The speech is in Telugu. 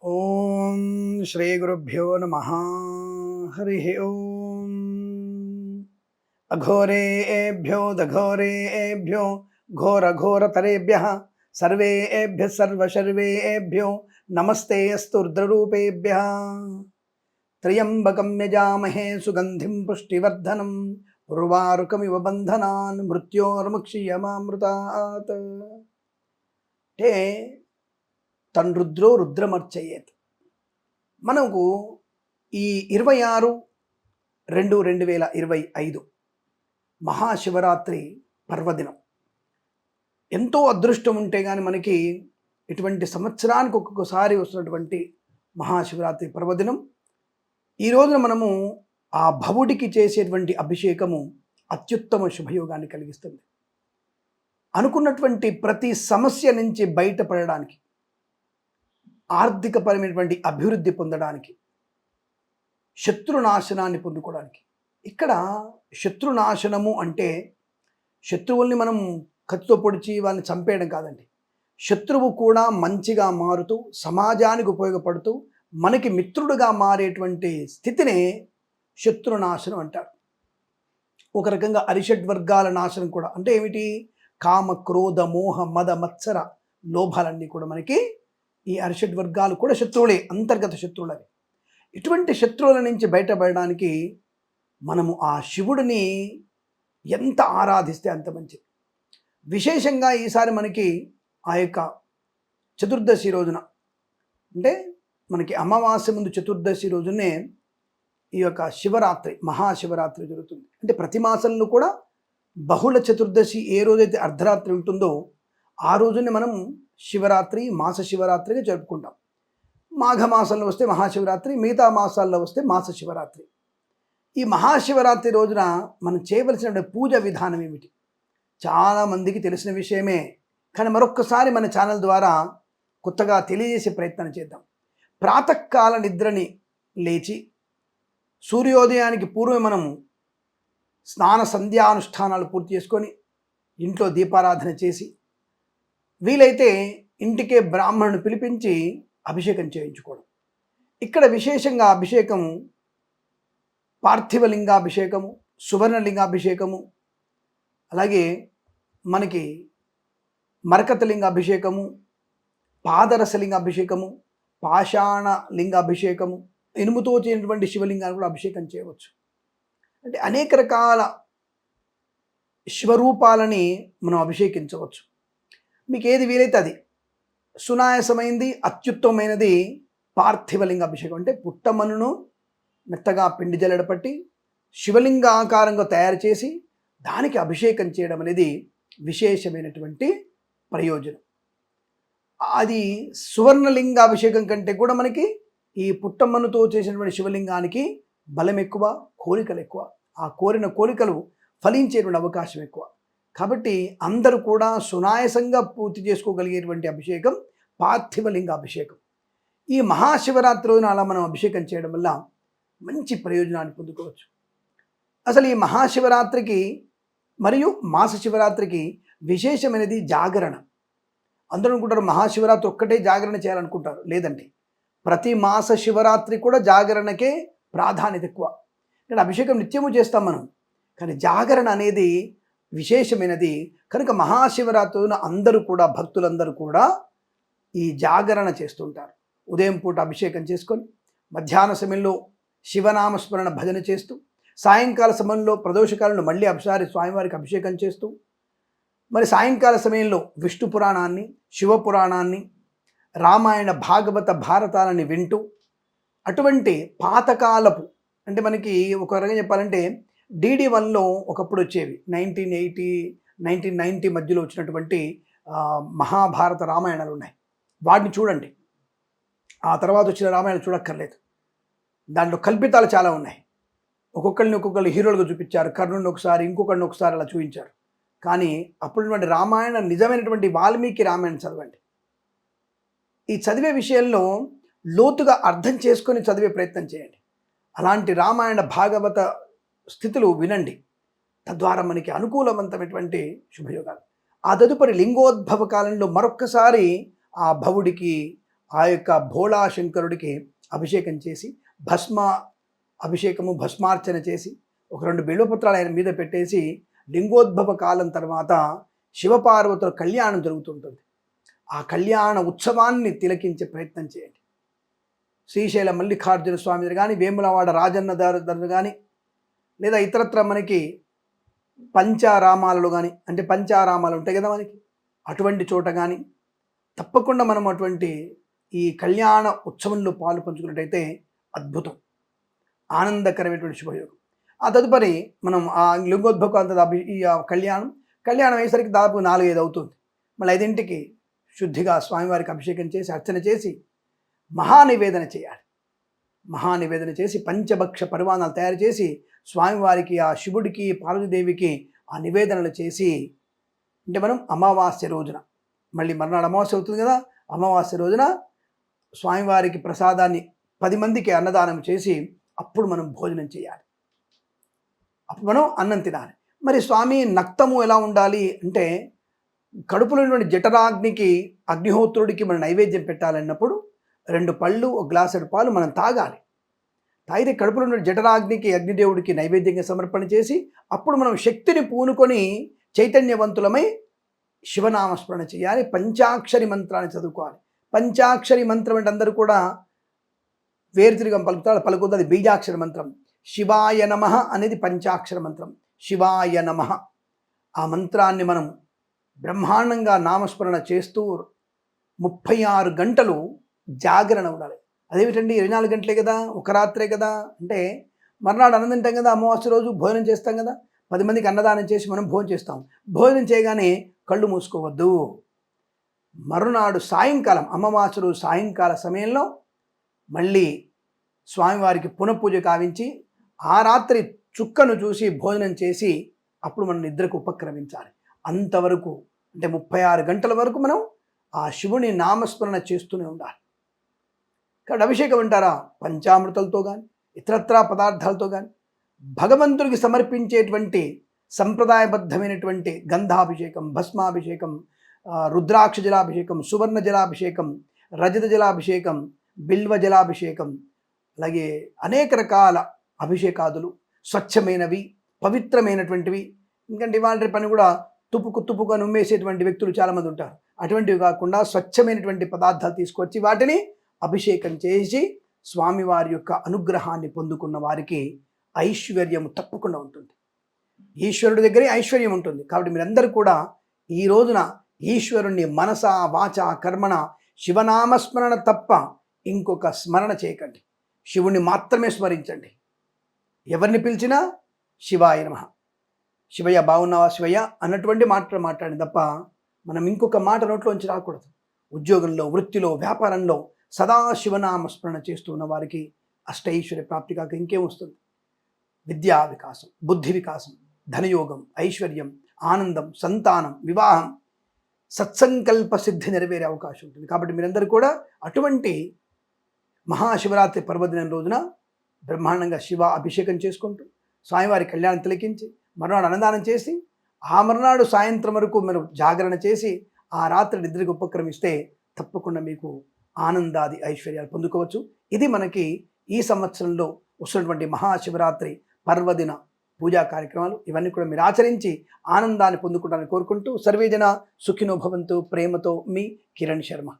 ఓం శ్రీ గురుభ్యో నమః. హరి ఓం. అఘోరేభ్యో దఘోరేభ్యో ఘోరఘోరతరేభ్యః సర్వేభ్యః సర్వశర్వేభ్యో నమస్తే అస్తు రుద్రరూపేభ్యః. త్ర్యంబకం యజామహే సుగంధిం పుష్టివర్ధనం ఉర్వారుకమివ బంధనాన్ మృత్యోర్ముక్షీయమామృతాత్. అంటే తన్రుద్రో రుద్రమర్చయేత్. మనకు ఈ 26/2/2025 మహాశివరాత్రి పర్వదినం. ఎంతో అదృష్టం ఉంటే కానీ మనకి ఇటువంటి సంవత్సరానికి ఒక్కొక్కసారి వస్తున్నటువంటి మహాశివరాత్రి పర్వదినం. ఈ రోజున మనము ఆ భవుడికి చేసేటువంటి అభిషేకము అత్యుత్తమ శుభయోగాన్ని కలిగిస్తుంది. అనుకున్నటువంటి ప్రతి సమస్య నుంచి బయటపడడానికి, ఆర్థికపరమైనటువంటి అభివృద్ధి పొందడానికి, శత్రునాశనాన్ని పొందుకోవడానికి. ఇక్కడ శత్రునాశనము అంటే శత్రువుల్ని మనం కత్తితో పొడిచి వాళ్ళని చంపేయడం కాదండి. శత్రువు కూడా మంచిగా మారుతూ సమాజానికి ఉపయోగపడుతూ మనకి మిత్రుడుగా మారేటువంటి స్థితినే శత్రునాశనం అంటారు. ఒక రకంగా అరిషడ్వర్గాల నాశనం కూడా. అంటే ఏమిటి? కామ, క్రోధ, మోహ, మద, మత్సర, లోభాలన్నీ కూడా మనకి ఈ అరిషడ్ వర్గాలు కూడా శత్రువులే, అంతర్గత శత్రువులవి. ఇటువంటి శత్రువుల నుంచి బయటపడడానికి మనము ఆ శివుడిని ఎంత ఆరాధిస్తే అంత మంచిది. విశేషంగా ఈసారి మనకి ఆ యొక్క చతుర్దశి రోజున, అంటే మనకి అమావాస్య ముందు చతుర్దశి రోజునే ఈ యొక్క శివరాత్రి, మహాశివరాత్రి జరుగుతుంది. అంటే ప్రతి మాసంలో కూడా బహుళ చతుర్దశి ఏ రోజైతే అర్ధరాత్రి ఉంటుందో ఆ రోజునే మనం శివరాత్రి, మాస శివరాత్రిగా జరుపుకుంటాం. మాఘమాసంలో వస్తే మహాశివరాత్రి, మిగతా మాసాల్లో వస్తే మాస శివరాత్రి. ఈ మహాశివరాత్రి రోజున మనం చేయవలసిన పూజ విధానం ఏమిటి? చాలామందికి తెలిసిన విషయమే, కానీ మరొక్కసారి మన ఛానల్ ద్వారా కొత్తగా తెలియజేసే ప్రయత్నం చేద్దాం. ప్రాతకాల నిద్రని లేచి సూర్యోదయానికి పూర్వమే మనం స్నాన సంధ్యానుష్ఠానాలు పూర్తి చేసుకొని ఇంట్లో దీపారాధన చేసి, వీలైతే ఇంటికే బ్రాహ్మణుని పిలిపించి అభిషేకం చేయించుకోవడం. ఇక్కడ విశేషంగా అభిషేకము పార్థివలింగాభిషేకము, సువర్ణలింగాభిషేకము, అలాగే మనకి మరకతలింగ అభిషేకము, పాదరసలింగ అభిషేకము, పాషాణ లింగ అభిషేకము, ఇనుముతో చేసినటువంటి శివలింగాన్ని కూడా అభిషేకం చేయవచ్చు. అంటే అనేక రకాల శివరూపాలని మనం అభిషేకించవచ్చు. మీకు ఏది వీలైతే అది. సునాయాసమైంది, అత్యుత్తమైనది పార్థివలింగ అభిషేకం. అంటే పుట్టమన్నును మెత్తగా పిండి జల్లెడపట్టి శివలింగ ఆకారంగా తయారు చేసి దానికి అభిషేకం చేయడం అనేది విశేషమైనటువంటి ప్రయోజనం. అది సువర్ణలింగ అభిషేకం కంటే కూడా మనకి ఈ పుట్టమన్నుతో చేసినటువంటి శివలింగానికి బలం ఎక్కువ, కోరికలు ఎక్కువ. ఆ కోరిన కోరికలు ఫలించేటువంటి అవకాశం ఎక్కువ. కాబట్టి అందరూ కూడా సునాయాసంగా పూర్తి చేసుకోగలిగేటువంటి అభిషేకం పార్థివలింగ అభిషేకం. ఈ మహాశివరాత్రి రోజున అలా మనం అభిషేకం చేయడం వల్ల మంచి ప్రయోజనాన్ని పొందుకోవచ్చు. అసలు ఈ మహాశివరాత్రికి మరియు మాస శివరాత్రికి విశేషమైనది జాగరణ. అందరూ అనుకుంటారు మహాశివరాత్రి ఒక్కటే జాగరణ చేయాలనుకుంటారు. లేదండి, ప్రతి మాస శివరాత్రి కూడా జాగరణకే ప్రాధాన్యత ఎక్కువ. ఇక్కడ అభిషేకం నిత్యము చేస్తాం మనం, కానీ జాగరణ అనేది విశేషమైనది. కనుక మహాశివరాత్రిన అందరూ కూడా, భక్తులందరూ కూడా ఈ జాగరణ చేస్తుంటారు. ఉదయం పూట అభిషేకం చేసుకొని, మధ్యాహ్న సమయంలో శివనామస్మరణ భజన చేస్తూ, సాయంకాల సమయంలో ప్రదోషకాలంలో మళ్ళీ ఒకసారి స్వామివారికి అభిషేకం చేస్తూ, మరి సాయంకాల సమయంలో విష్ణు పురాణాన్ని, శివపురాణాన్ని, రామాయణ, భాగవత, భారతాలని వింటూ, అటువంటి పాతకాలపు, అంటే మనకి ఒక రకంగా చెప్పాలంటే DD1లో ఒకప్పుడు వచ్చేవి 1980, 1990 మధ్యలో వచ్చినటువంటి మహాభారత రామాయణాలు ఉన్నాయి. వాటిని చూడండి. ఆ తర్వాత వచ్చిన రామాయణాలు చూడక్కర్లేదు. దాంట్లో కల్పితాలు చాలా ఉన్నాయి. ఒక్కొక్కరిని హీరోలుగా చూపించారు. కర్ణుడిని ఒకసారి, ఇంకొకరిని ఒకసారి అలా చూపించారు. కానీ అప్పుడున్నటువంటి రామాయణ, నిజమైనటువంటి వాల్మీకి రామాయణం చదవండి. ఈ చదివే విషయంలో లోతుగా అర్థం చేసుకొని చదివే ప్రయత్నం చేయండి. అలాంటి రామాయణ, భాగవత స్థితులు వినండి. తద్వారా మనకి అనుకూలవంతమైనటువంటి శుభయోగాలు. ఆ తదుపరి లింగోద్భవ కాలంలో మరొక్కసారి ఆ భవుడికి ఆ యొక్క భోళా శంకరుడికి అభిషేకం చేసి భస్మార్చన చేసి ఒక 2 బిల్వపత్రాలు ఆయన మీద పెట్టేసి లింగోద్భవ కాలం తర్వాత శివపార్వతుల కళ్యాణం జరుగుతుంటుంది. ఆ కళ్యాణ ఉత్సవాన్ని తిలకించే ప్రయత్నం చేయండి. శ్రీశైల మల్లికార్జున స్వామి దగ్గర కానీ, వేములవాడ రాజన్న దగ్గర కానీ, లేదా ఇతరత్ర మనకి పంచారామాలలో కానీ, అంటే పంచారామాలు ఉంటాయి కదా మనకి, అటువంటి చోట కానీ తప్పకుండా మనం అటువంటి ఈ కళ్యాణ ఉత్సవంలో పాలు పంచుకున్నట్టయితే అద్భుతం, ఆనందకరమైనటువంటి శుభయోగం. ఆ తదుపరి మనం ఆ లింగోద్భవ ఈ కళ్యాణం అయ్యేసరికి దాదాపు 4-5 అవుతుంది. మళ్ళీ 5ంటికి శుద్ధిగా స్వామివారికి అభిషేకం చేసి అర్చన చేసి మహానివేదన చేయాలి. మహానివేదన చేసి పంచభక్ష పరిమాణాలు తయారు చేసి స్వామివారికి, ఆ శివుడికి, పార్వతీదేవికి ఆ నివేదనలు చేసి, అంటే మనం అమావాస్య రోజున, మళ్ళీ మర్నాడు అమావాస్య అవుతుంది కదా, అమావాస్య రోజున స్వామివారికి ప్రసాదాన్ని 10 మందికి అన్నదానం చేసి అప్పుడు మనం భోజనం చేయాలి. అప్పుడు మనం అన్నం తినాలి. మరి స్వామి నక్తము ఎలా ఉండాలి అంటే, కడుపులో ఉన్నటువంటి జఠరాగ్నికి, అగ్నిహోత్రుడికి మనం నైవేద్యం పెట్టాలన్నప్పుడు 2 పళ్ళు, 1 గ్లాసుడు పాలు మనం తాగాలి. తాగితే కడుపులో ఉన్న జఠరాగ్నికి, అగ్నిదేవుడికి నైవేద్యంగా సమర్పణ చేసి అప్పుడు మనం శక్తిని పూనుకొని చైతన్యవంతులమై శివనామస్మరణ చేయాలి. పంచాక్షరి మంత్రాన్ని చదువుకోవాలి. పంచాక్షరి మంత్రం అంటే అందరూ కూడా వేరుతిరిగా పలుకుతుంది. అది బీజాక్షర మంత్రం. శివాయ నమః అనేది పంచాక్షర మంత్రం. శివాయ నమః ఆ మంత్రాన్ని మనం బ్రహ్మాండంగా నామస్మరణ చేస్తూ 36 గంటలు జాగరణ ఉండాలి. అదేమిటండి 24 గంటలే కదా, ఒక రాత్రే కదా అంటే, మర్నాడు అన్నం తింటాం కదా, అమావాస్య రోజు భోజనం చేస్తాం కదా, 10 మందికి అన్నదానం చేసి మనం భోజనం చేస్తాం. భోజనం చేయగానే కళ్ళు మూసుకోవద్దు. మరునాడు సాయంకాలం, అమావాస్య రోజు సాయంకాల సమయంలో మళ్ళీ స్వామివారికి పునఃపూజ కావించి ఆ రాత్రి చుక్కను చూసి భోజనం చేసి అప్పుడు మనం నిద్రకు ఉపక్రమించాలి. అంతవరకు అంటే 36 గంటల వరకు మనం ఆ శివుని నామస్మరణ చేస్తూనే ఉండాలి. కాబట్టి అభిషేకం అంటారా, పంచామృతాలతో కానీ, ఇతరత్రా పదార్థాలతో కానీ, భగవంతుడికి సమర్పించేటువంటి సంప్రదాయబద్ధమైనటువంటి గంధాభిషేకం, భస్మాభిషేకం, రుద్రాక్ష జలాభిషేకం, సువర్ణ జలాభిషేకం, రజత జలాభిషేకం, బిల్వ జలాభిషేకం, అలాగే అనేక రకాల అభిషేకాదులు, స్వచ్ఛమైనవి, పవిత్రమైనటువంటివి. ఎందుకంటే ఇవాళ పని కూడా తుప్పుగా నుమ్మేసేటువంటి వ్యక్తులు చాలామంది ఉంటారు. అటువంటివి కాకుండా స్వచ్ఛమైనటువంటి పదార్థాలు తీసుకొచ్చి వాటిని అభిషేకం చేసి స్వామివారి యొక్క అనుగ్రహాన్ని పొందుకున్న వారికి ఐశ్వర్యము తప్పకుండా ఉంటుంది. ఈశ్వరుడి దగ్గరే ఐశ్వర్యం ఉంటుంది. కాబట్టి మీరందరూ కూడా ఈ రోజున ఈశ్వరుణ్ణి మనస, వాచ, కర్మణ శివనామస్మరణ తప్ప ఇంకొక స్మరణ చేయకండి. శివుణ్ణి మాత్రమే స్మరించండి. ఎవరిని పిలిచినా శివాయ నమః, శివయ్య బాగున్నావా శివయ్య అన్నటువంటి మాటలు మాట్లాడి తప్ప మనం ఇంకొక మాట నోట్లోంచి రాకూడదు. ఉద్యోగంలో, వృత్తిలో, వ్యాపారంలో సదా శివనామస్మరణ చేస్తున్న వారికి అష్టైశ్వర్య ప్రాప్తి కాక ఇంకేం వస్తుంది? విద్యా వికాసం, బుద్ధి వికాసం, ధనయోగం, ఐశ్వర్యం, ఆనందం, సంతానం, వివాహం, సత్సంకల్ప సిద్ధి నెరవేరే అవకాశం ఉంటుంది. కాబట్టి మీరందరూ కూడా అటువంటి మహాశివరాత్రి పర్వదినం రోజున బ్రహ్మాండంగా శివ అభిషేకం చేసుకుంటూ స్వామివారి కళ్యాణం తిలకించి మరునాడు అన్నదానం చేసి ఆ మరునాడు సాయంత్రం వరకు మీరు జాగరణ చేసి ఆ రాత్రి నిద్రకు ఉపక్రమిస్తే తప్పకుండా మీకు ఆనందాది ఐశ్వర్యాలు పొందుకోవచ్చు. ఇది మనకి ఈ సంవత్సరంలో వస్తున్నటువంటి మహాశివరాత్రి పర్వదిన పూజా కార్యక్రమాలు. ఇవన్నీ కూడా మీరు ఆచరించి ఆనందాన్ని పొందుకుంటారని కోరుకుంటూ సర్వేజన సుఖినో భవంతు. ప్రేమతో మీ కిరణ్ శర్మ.